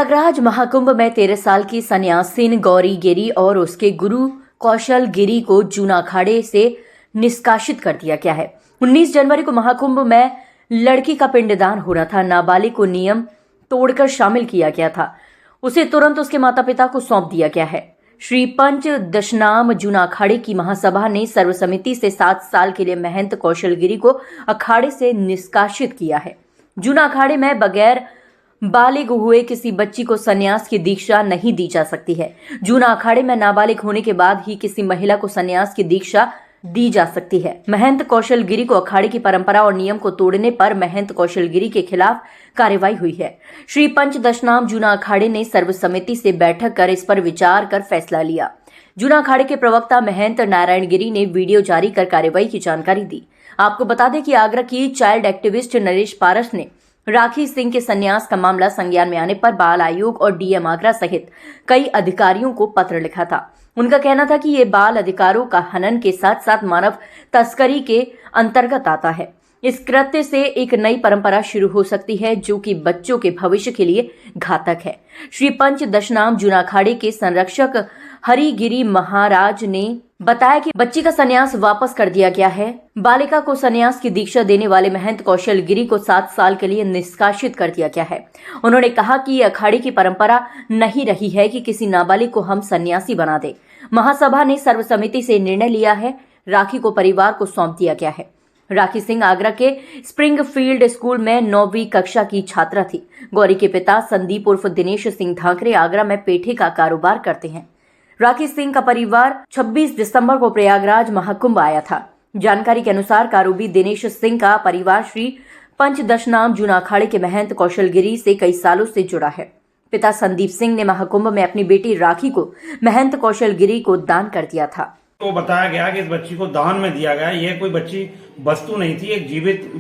प्रयागराज महाकुंभ में 13 साल की सन्यासिन गौरी गिरी और उसके गुरु कौशल गिरी को जूना अखाड़े से निष्कासित कर दिया गया है। 19 जनवरी को महाकुंभ में लड़की का पिंडदान हो रहा था। नाबालिग को नियम तोड़कर शामिल किया गया था। उसे तुरंत उसके माता पिता को सौंप दिया गया है। श्री पंच दशनाम जूना अखाड़े की महासभा ने सर्वसम्मति से 7 साल के लिए महंत कौशल गिरी को अखाड़े से निष्कासित किया है। जूना अखाड़े में बगैर बालिग हुए किसी बच्ची को संन्यास की दीक्षा नहीं दी जा सकती है। जूना अखाड़े में नाबालिग होने के बाद ही किसी महिला को संन्यास की दीक्षा दी जा सकती है। महंत कौशल गिरी को अखाड़े की परंपरा और नियम को तोड़ने पर महंत कौशल गिरी के खिलाफ कार्रवाई हुई है। श्री पंच दशनाम जूना अखाड़े ने सर्वसम्मति से बैठक कर इस पर विचार कर फैसला लिया। जूना अखाड़े के प्रवक्ता महंत नारायण गिरी ने वीडियो जारी कर कार्रवाई की जानकारी दी। आपको बता दें कि आगरा की चाइल्ड एक्टिविस्ट नरेश पारस ने राखी सिंह के संन्यास का मामला संज्ञान में आने पर बाल आयोग और डीएम आगरा सहित कई अधिकारियों को पत्र लिखा था। उनका कहना था कि ये बाल अधिकारों का हनन के साथ साथ मानव तस्करी के अंतर्गत आता है। इस कृत्य से एक नई परंपरा शुरू हो सकती है जो कि बच्चों के भविष्य के लिए घातक है। श्री पंच दशनाम जूना अखाड़े के संरक्षक हरिगिरी महाराज ने बताया कि बच्ची का संन्यास वापस कर दिया गया है। बालिका को संन्यास की दीक्षा देने वाले महंत कौशल गिरी को 7 साल के लिए निष्कासित कर दिया गया है। उन्होंने कहा कि ये अखाड़े की परंपरा नहीं रही है कि किसी नाबालिग को हम सन्यासी बना दे। महासभा ने सर्वसम्मति से निर्णय लिया है। राखी को परिवार को सौंप दिया गया है। राखी सिंह आगरा के स्प्रिंगफील्ड स्कूल में 9वीं कक्षा की छात्रा थी। गौरी के पिता संदीप उर्फ दिनेश सिंह धाकरे आगरा में पेठे का कारोबार करते हैं। राखी सिंह का परिवार 26 दिसंबर को प्रयागराज महाकुंभ आया था। जानकारी के अनुसार कारोबी दिनेश सिंह का परिवार श्री पंच दशनाम जूना अखाड़े के महंत कौशल गिरी से कई सालों से जुड़ा है। पिता संदीप सिंह ने महाकुंभ में अपनी बेटी राखी को महंत कौशल गिरी को दान कर दिया था। तो बताया गया कि इस बच्ची को दान में दिया गया। यह कोई बच्ची वस्तु नहीं थी, एक जीवित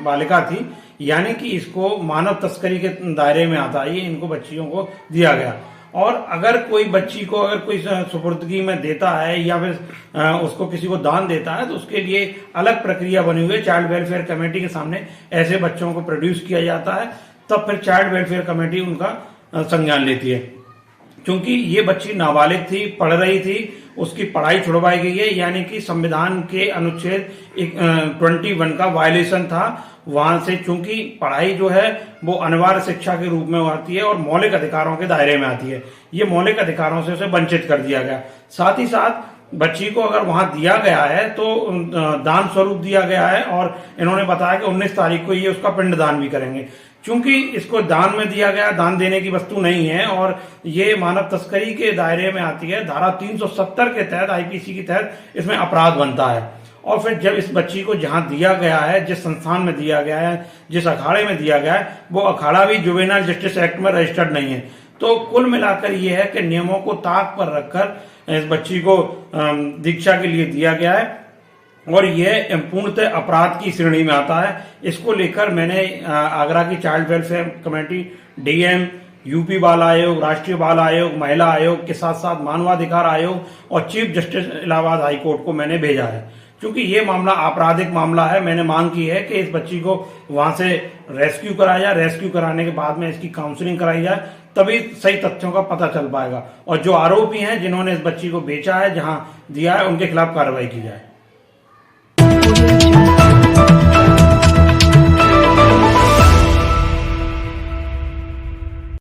बालिका थी, यानी कि इसको मानव तस्करी के दायरे में आता है। ये इनको बच्चियों को दिया गया। और अगर कोई बच्ची को अगर कोई सुपुर्दगी में देता है या फिर उसको किसी को दान देता है तो उसके लिए अलग प्रक्रिया बनी हुई है। चाइल्ड वेलफेयर कमेटी के सामने ऐसे बच्चों को प्रोड्यूस किया जाता है, तब फिर चाइल्ड वेलफेयर कमेटी उनका संज्ञान लेती है। क्योंकि ये बच्ची नाबालिग थी, पढ़ रही थी, उसकी पढ़ाई छुड़वाई गई है, यानी कि संविधान के अनुच्छेद 21 का वायलेशन था। वहां से चूंकि पढ़ाई जो है वो अनिवार्य शिक्षा के रूप में आती है और मौलिक अधिकारों के दायरे में आती है। ये मौलिक अधिकारों से उसे वंचित कर दिया गया। साथ ही साथ बच्ची को अगर वहां दिया गया है तो दान स्वरूप दिया गया है और इन्होंने बताया कि 19 तारीख को ये उसका पिंडदान भी करेंगे। चूंकि इसको दान में दिया गया, दान देने की वस्तु नहीं है और ये मानव तस्करी के दायरे में आती है। धारा 370 के तहत आईपीसी के तहत इसमें अपराध बनता है। और फिर जब इस बच्ची को जहां दिया गया है, जिस संस्थान में दिया गया है, जिस अखाड़े में दिया गया है, वो अखाड़ा भी जुवेनाइल जस्टिस एक्ट में रजिस्टर्ड नहीं है। तो कुल मिलाकर ये है कि नियमों को ताक पर रखकर इस बच्ची को दीक्षा के लिए दिया गया है और यह पूर्णतः अपराध की श्रेणी में आता है। इसको लेकर मैंने आगरा की child welfare committee, DM, UP बाल आयोग, राष्ट्रीय बाल आयोग, महिला आयोग के साथ साथ मानवाधिकार आयोग और chief justice Allahabad high court को मैंने भेजा है। क्योंकि ये मामला आपराधिक मामला है, मैंने मांग की है कि इस बच्ची को वहां से रेस्क्यू कराया जाए। रेस्क्यू कराने के बाद में इसकी काउंसलिंग कराई जाए, तभी सही तथ्यों का पता चल पाएगा। और जो आरोपी हैं जिन्होंने इस बच्ची को बेचा है, जहां दिया है, उनके खिलाफ कार्रवाई की जाए।